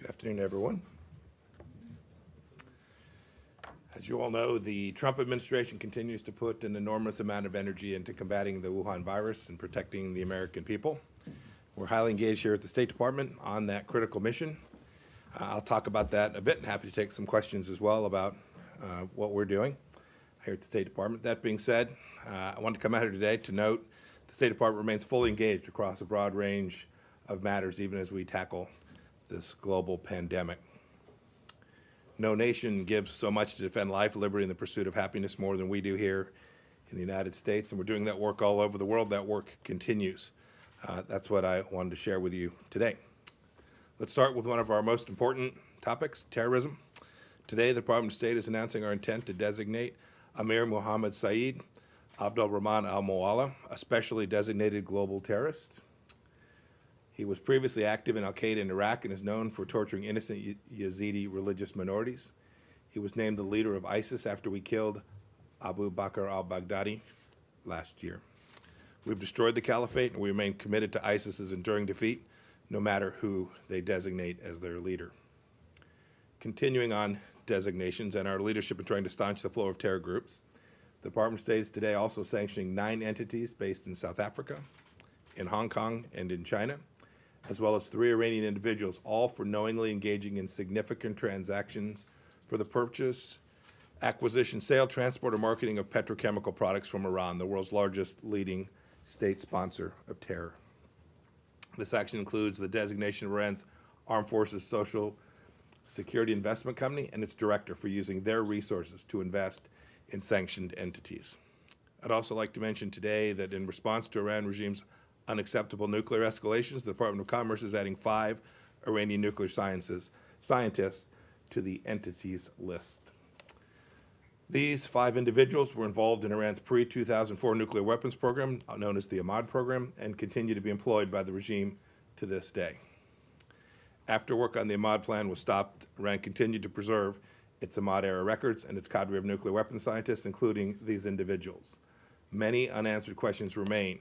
Good afternoon, everyone. As you all know, the Trump administration continues to put an enormous amount of energy into combating the Wuhan virus and protecting the American people. We're highly engaged here at the State Department on that critical mission. I'll talk about that a bit and happy to take some questions as well about what we're doing here at the State Department. That being said, I wanted to come out here today to note the State Department remains fully engaged across a broad range of matters, even as we tackle this global pandemic. No nation gives so much to defend life, liberty, and the pursuit of happiness more than we do here in the United States, and we're doing that work all over the world. That work continues. That's what I wanted to share with you today. Let's start with one of our most important topics, terrorism. Today, the Department of State is announcing our intent to designate Amir Mohammed Saeed Abdulrahman al-Mawala, a specially designated global terrorist. He was previously active in al-Qaeda in Iraq and is known for torturing innocent Yazidi religious minorities. He was named the leader of ISIS after we killed Abu Bakr al-Baghdadi last year. We've destroyed the caliphate, and we remain committed to ISIS's enduring defeat, no matter who they designate as their leader. Continuing on designations and our leadership in trying to staunch the flow of terror groups, the Department of State is today also sanctioning 9 entities based in South Africa, in Hong Kong, and in China, as well as 3 Iranian individuals, all for knowingly engaging in significant transactions for the purchase, acquisition, sale, transport, or marketing of petrochemical products from Iran, the world's largest leading state sponsor of terror. This action includes the designation of Iran's Armed Forces Social Security Investment Company and its director for using their resources to invest in sanctioned entities. I'd also like to mention today that in response to Iran regime's unacceptable nuclear escalations, the Department of Commerce is adding 5 Iranian nuclear scientists to the entities list. These 5 individuals were involved in Iran's pre-2004 nuclear weapons program, known as the Ahmad program, and continue to be employed by the regime to this day. After work on the Ahmad plan was stopped, Iran continued to preserve its Ahmad-era records and its cadre of nuclear weapons scientists, including these individuals. Many unanswered questions remain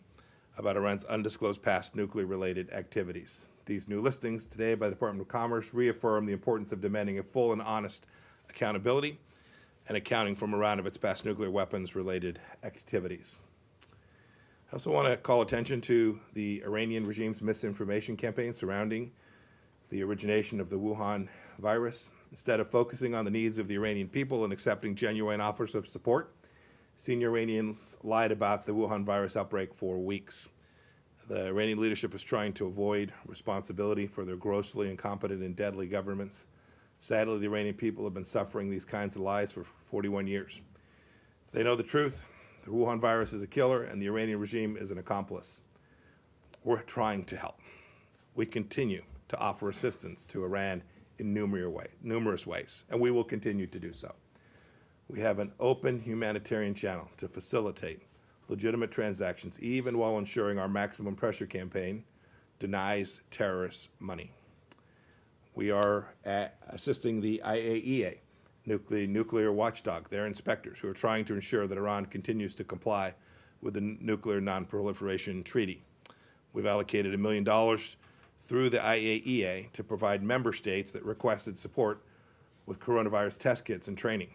about Iran's undisclosed past nuclear-related activities. These new listings today by the Department of Commerce reaffirm the importance of demanding a full and honest accountability and accounting from Iran of its past nuclear weapons-related activities. I also want to call attention to the Iranian regime's misinformation campaign surrounding the origination of the Wuhan virus. Instead of focusing on the needs of the Iranian people and accepting genuine offers of support, senior Iranians lied about the Wuhan virus outbreak for weeks. The Iranian leadership is trying to avoid responsibility for their grossly incompetent and deadly governments. Sadly, the Iranian people have been suffering these kinds of lies for 41 years. They know the truth. The Wuhan virus is a killer, and the Iranian regime is an accomplice. We're trying to help. We continue to offer assistance to Iran in numerous ways, and we will continue to do so. We have an open humanitarian channel to facilitate legitimate transactions, even while ensuring our maximum pressure campaign denies terrorists money. We are assisting the IAEA, nuclear watchdog, their inspectors, who are trying to ensure that Iran continues to comply with the Nuclear Non-Proliferation Treaty. We've allocated $1 million through the IAEA to provide member states that requested support with coronavirus test kits and training.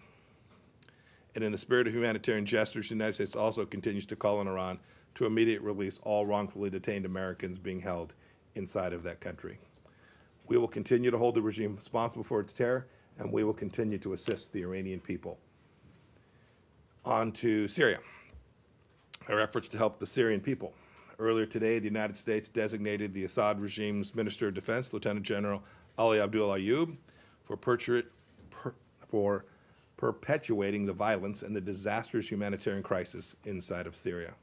And in the spirit of humanitarian gestures, the United States also continues to call on Iran to immediately release all wrongfully detained Americans being held inside of that country. We will continue to hold the regime responsible for its terror, and we will continue to assist the Iranian people. On to Syria, our efforts to help the Syrian people. Earlier today, the United States designated the Assad regime's Minister of Defense, Lieutenant General Ali Abdul Ayoub, for perpetuating the violence and the disastrous humanitarian crisis inside of Syria.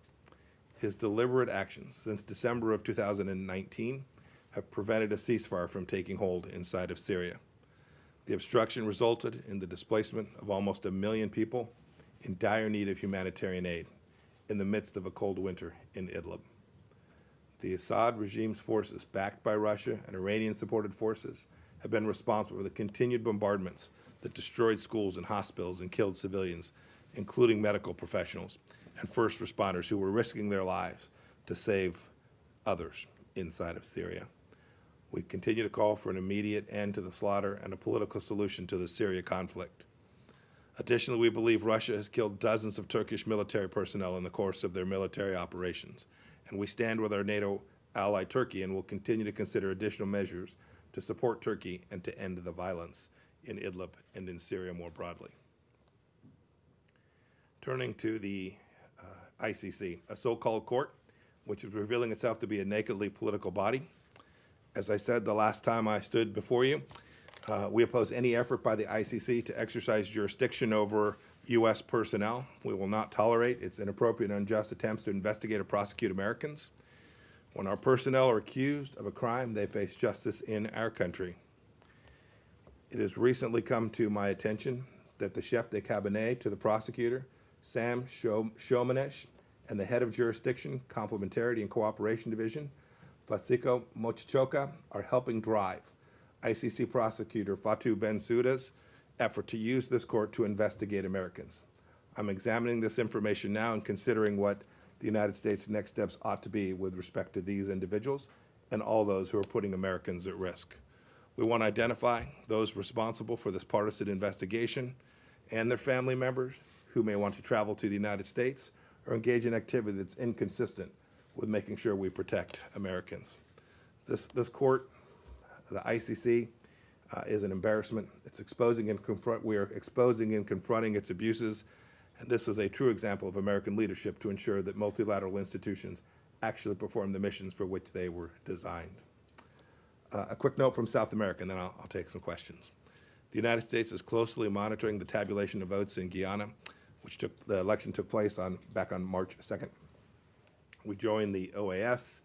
His deliberate actions since December of 2019 have prevented a ceasefire from taking hold inside of Syria. The obstruction resulted in the displacement of almost 1 million people in dire need of humanitarian aid in the midst of a cold winter in Idlib. The Assad regime's forces, backed by Russia and Iranian-supported forces, have been responsible for the continued bombardments that destroyed schools and hospitals and killed civilians, including medical professionals and first responders who were risking their lives to save others inside of Syria. We continue to call for an immediate end to the slaughter and a political solution to the Syria conflict. Additionally, we believe Russia has killed dozens of Turkish military personnel in the course of their military operations, and we stand with our NATO ally Turkey and will continue to consider additional measures to support Turkey and to end the violence in Idlib and in Syria more broadly. Turning to the ICC, a so-called court, which is revealing itself to be a nakedly political body. As I said the last time I stood before you, we oppose any effort by the ICC to exercise jurisdiction over U.S. personnel. We will not tolerate its inappropriate and unjust attempts to investigate or prosecute Americans. When our personnel are accused of a crime, they face justice in our country. It has recently come to my attention that the chef de cabinet to the prosecutor, Sam Shomanesh, and the head of jurisdiction, complementarity and cooperation division, Fasiko Mochichoka, are helping drive ICC prosecutor Fatou Bensouda's effort to use this court to investigate Americans. I'm examining this information now and considering what the United States' next steps ought to be with respect to these individuals and all those who are putting Americans at risk. We want to identify those responsible for this partisan investigation and their family members who may want to travel to the United States or engage in activity that's inconsistent with making sure we protect Americans. This court, the ICC, is an embarrassment. We are exposing and confronting its abuses, and this is a true example of American leadership to ensure that multilateral institutions actually perform the missions for which they were designed. A quick note from South America, and then I'll take some questions. The United States is closely monitoring the tabulation of votes in Guyana, the election took place back on March 2nd. We joined the OAS,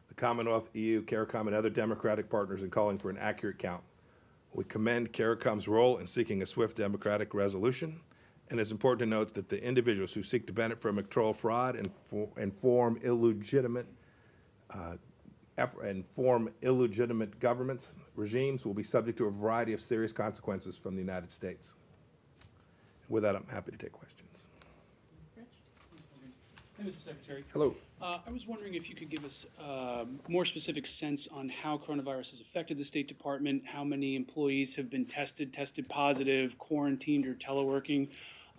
the Commonwealth, EU, CARICOM, and other democratic partners in calling for an accurate count. We commend CARICOM's role in seeking a swift democratic resolution, and it's important to note that the individuals who seek to benefit from electoral fraud and form illegitimate governments, regimes, will be subject to a variety of serious consequences from the United States. With that, I'm happy to take questions. Hey, Mr. Secretary. Hello. I was wondering if you could give us a more specific sense on how coronavirus has affected the State Department, how many employees have been tested positive, quarantined, or teleworking.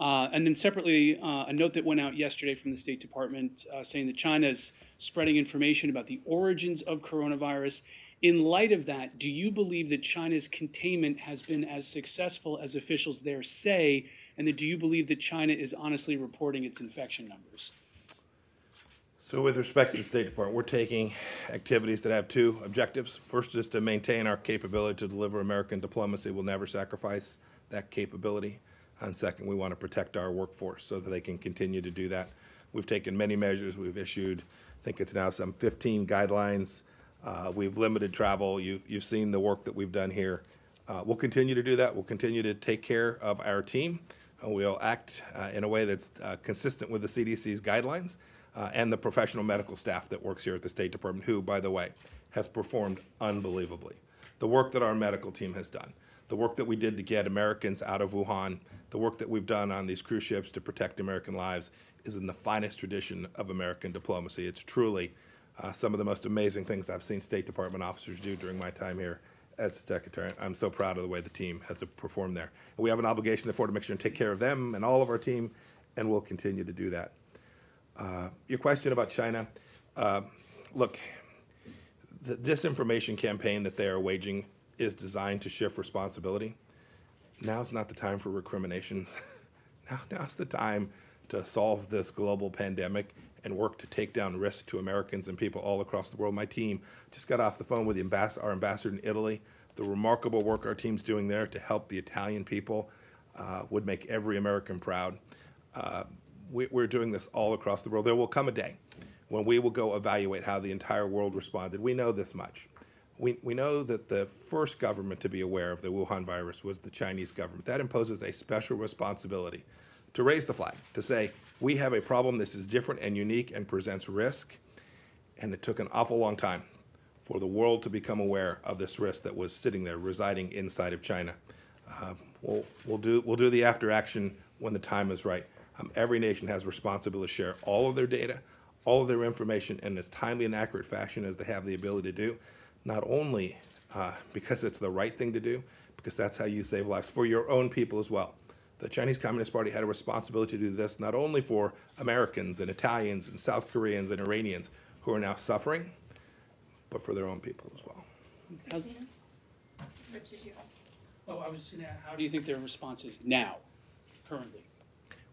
And then separately, a note that went out yesterday from the State Department saying that China is spreading information about the origins of coronavirus. In light of that, do you believe that China's containment has been as successful as officials there say, and do you believe that China is honestly reporting its infection numbers? So with respect to the State Department, we're taking activities that have two objectives. First is to maintain our capability to deliver American diplomacy. We'll never sacrifice that capability. And second, we want to protect our workforce so that they can continue to do that. We've taken many measures. We've issued, I think it's now some 15 guidelines. We've limited travel. You've seen the work that we've done here. We'll continue to do that. We'll continue to take care of our team. We'll act in a way that's consistent with the CDC's guidelines. And the professional medical staff that works here at the State Department, who, by the way, has performed unbelievably. The work that our medical team has done, the work that we did to get Americans out of Wuhan, the work that we've done on these cruise ships to protect American lives is in the finest tradition of American diplomacy. It's truly some of the most amazing things I've seen State Department officers do during my time here as Secretary. I'm so proud of the way the team has performed there. And we have an obligation, therefore, to make sure and take care of them and all of our team, and we'll continue to do that. Your question about China, look, the disinformation campaign that they are waging is designed to shift responsibility. Now's not the time for recrimination. Now's the time to solve this global pandemic and work to take down risks to Americans and people all across the world. My team just got off the phone with our ambassador in Italy. The remarkable work our team's doing there to help the Italian people would make every American proud. We're doing this all across the world. There will come a day when we will go evaluate how the entire world responded. We know this much. We know that the first government to be aware of the Wuhan virus was the Chinese government. That imposes a special responsibility to raise the flag, to say, we have a problem, this is different and unique and presents risk. And it took an awful long time for the world to become aware of this risk that was sitting there, residing inside of China. We'll do the after action when the time is right. Every nation has a responsibility to share all of their data, all of their information in as timely and accurate fashion as they have the ability to do, not only because it's the right thing to do, because that's how you save lives for your own people as well. The Chinese Communist Party had a responsibility to do this not only for Americans and Italians and South Koreans and Iranians who are now suffering, but for their own people as well. How's- Oh, I was just gonna, how do you think their response is now, currently?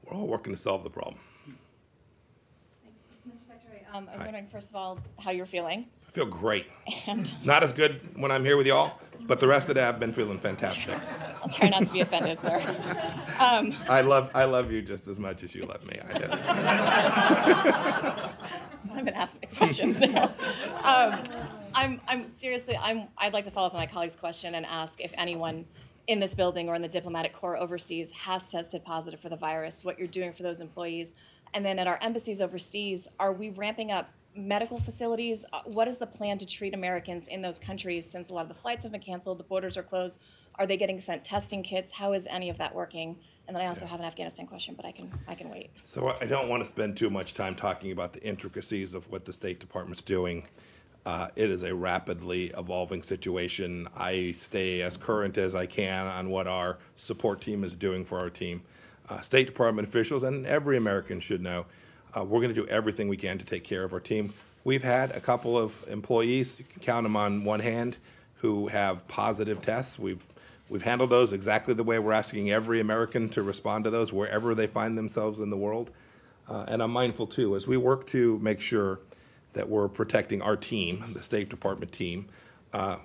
We're all working to solve the problem. Thanks. Mr. Secretary, I was wondering, first of all, how you're feeling. I feel great. And Not as good when I'm here with y'all, but the rest of the day I've been feeling fantastic. I'll try not to be offended, sir. I love you just as much as you love me. I do. I'm going to ask my questions now. I'm seriously, I'd like to follow up on my colleague's question and ask if anyone in this building or in the diplomatic corps overseas has tested positive for the virus, what you're doing for those employees. And then at our embassies overseas, are we ramping up medical facilities? What is the plan to treat Americans in those countries since a lot of the flights have been canceled, the borders are closed? Are they getting sent testing kits? How is any of that working? And then I also have an Afghanistan question, but I can wait. So I don't want to spend too much time talking about the intricacies of what the State Department's doing. It is a rapidly evolving situation. I stay as current as I can on what our support team is doing for our team. State Department officials and every American should know we're going to do everything we can to take care of our team. We've had a couple of employees, you can count them on one hand, who have positive tests. We've handled those exactly the way we're asking every American to respond to those wherever they find themselves in the world. And I'm mindful too, as we work to make sure that we're protecting our team, the State Department team,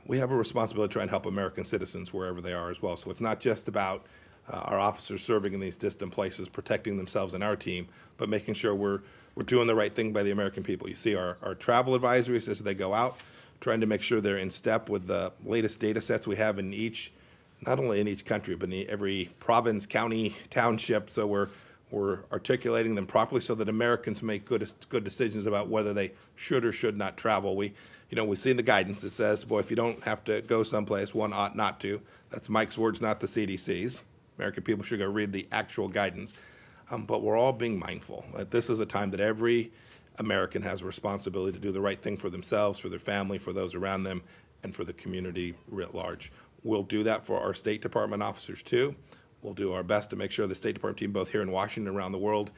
we have a responsibility to try and help American citizens wherever they are as well. So it's not just about our officers serving in these distant places, protecting themselves and our team, but making sure we're doing the right thing by the American people. You see our travel advisories as they go out, trying to make sure they're in step with the latest data sets we have in each, not only in each country, but in every province, county, township. So we're articulating them properly so that Americans make good decisions about whether they should or should not travel. We see in the guidance, it says, boy, if you don't have to go someplace, one ought not to. That's Mike's words, not the CDC's. American people should go read the actual guidance. But we're all being mindful that this is a time that every American has a responsibility to do the right thing for themselves, for their family, for those around them, and for the community writ large. We'll do that for our State Department officers too. We'll do our best to make sure the State Department team, both here in Washington and around the world,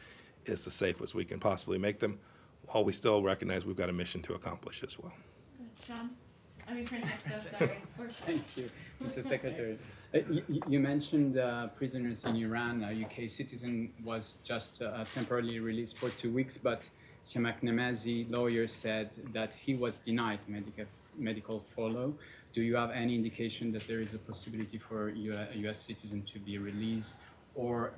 is as safe as we can possibly make them, while we still recognize we've got a mission to accomplish as well. John? I mean, Francesco, sorry. Thank you, Mr. Secretary. You mentioned prisoners in Iran. A UK citizen was just temporarily released for 2 weeks, but Siamak Namazi, lawyer, said that he was denied medical follow. Do you have any indication that there is a possibility for a US citizen to be released, or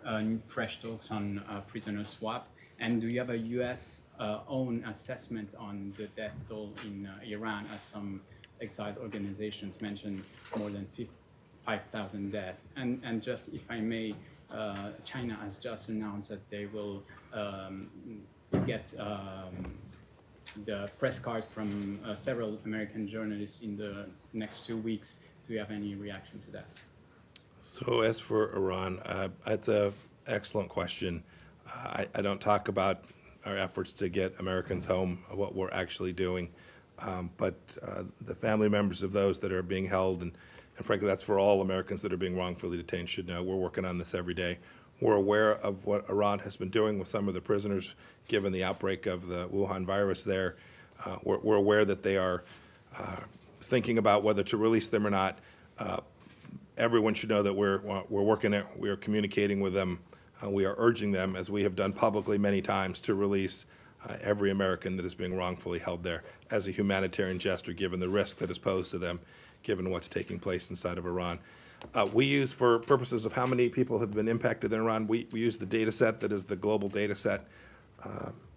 fresh talks on prisoner swap? And do you have a US own assessment on the death toll in Iran, as some exiled organizations mentioned more than 5,000 deaths? And just, if I may, China has just announced that they will get the press card from several American journalists in the next 2 weeks. Do you have any reaction to that? So as for Iran, that's an excellent question. I don't talk about our efforts to get Americans home, what we're actually doing, but the family members of those that are being held, and frankly, that's for all Americans that are being wrongfully detained, should know we're working on this every day. We're aware of what Iran has been doing with some of the prisoners, given the outbreak of the Wuhan virus there. We're aware that they are thinking about whether to release them or not. Everyone should know that we're working it. We are communicating with them. We are urging them, as we have done publicly many times, to release every American that is being wrongfully held there as a humanitarian gesture, given the risk that is posed to them, given what's taking place inside of Iran. We use, for purposes of how many people have been impacted in Iran, we use the data set that is the global data set.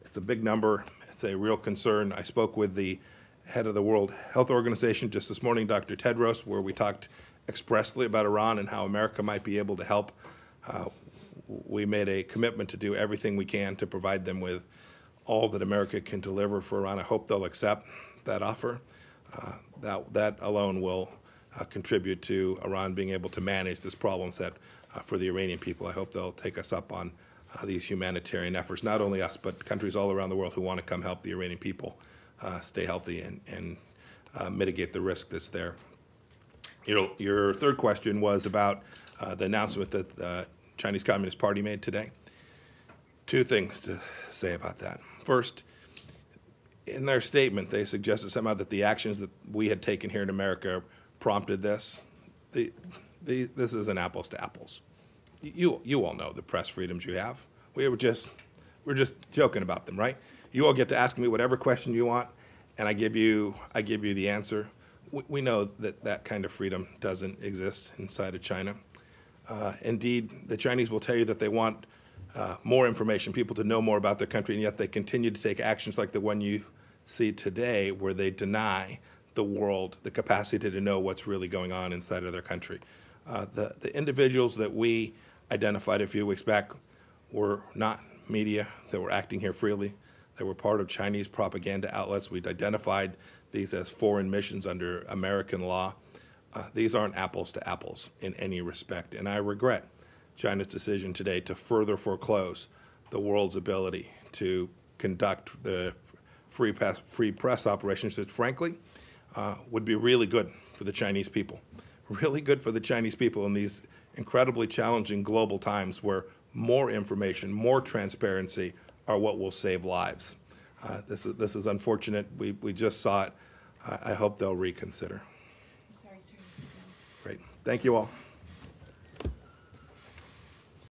It's a big number. It's a real concern. I spoke with the head of the World Health Organization just this morning, Dr. Tedros, where we talked expressly about Iran and how America might be able to help. We made a commitment to do everything we can to provide them with all that America can deliver for Iran. I hope they'll accept that offer. That alone will contribute to Iran being able to manage this problem set for the Iranian people. I hope they'll take us up on these humanitarian efforts, not only us, but countries all around the world who want to come help the Iranian people stay healthy and mitigate the risk that's there. Your third question was about the announcement that the Chinese Communist Party made today. Two things to say about that. First, in their statement, they suggested somehow that the actions that we had taken here in America prompted this. This isn't apples to apples. You all know the press freedoms you have. We're just joking about them, right? You all get to ask me whatever question you want, and I give you the answer. We know that that kind of freedom doesn't exist inside of China. Indeed, the Chinese will tell you that they want more information, people to know more about their country, and yet they continue to take actions like the one you see today, where they deny the world the capacity to know what's really going on inside of their country. The individuals that we identified a few weeks back were not media that were acting here freely. They were part of Chinese propaganda outlets. We'd identified these as foreign missions under American law. These aren't apples to apples in any respect, and I regret China's decision today to further foreclose the world's ability to conduct the free press operations that, frankly, would be really good for the Chinese people. Really good for the Chinese people in these incredibly challenging global times where more information, more transparency are what will save lives. This is unfortunate. We just saw it. I hope they'll reconsider. I'm sorry, sir. Great. Thank you all.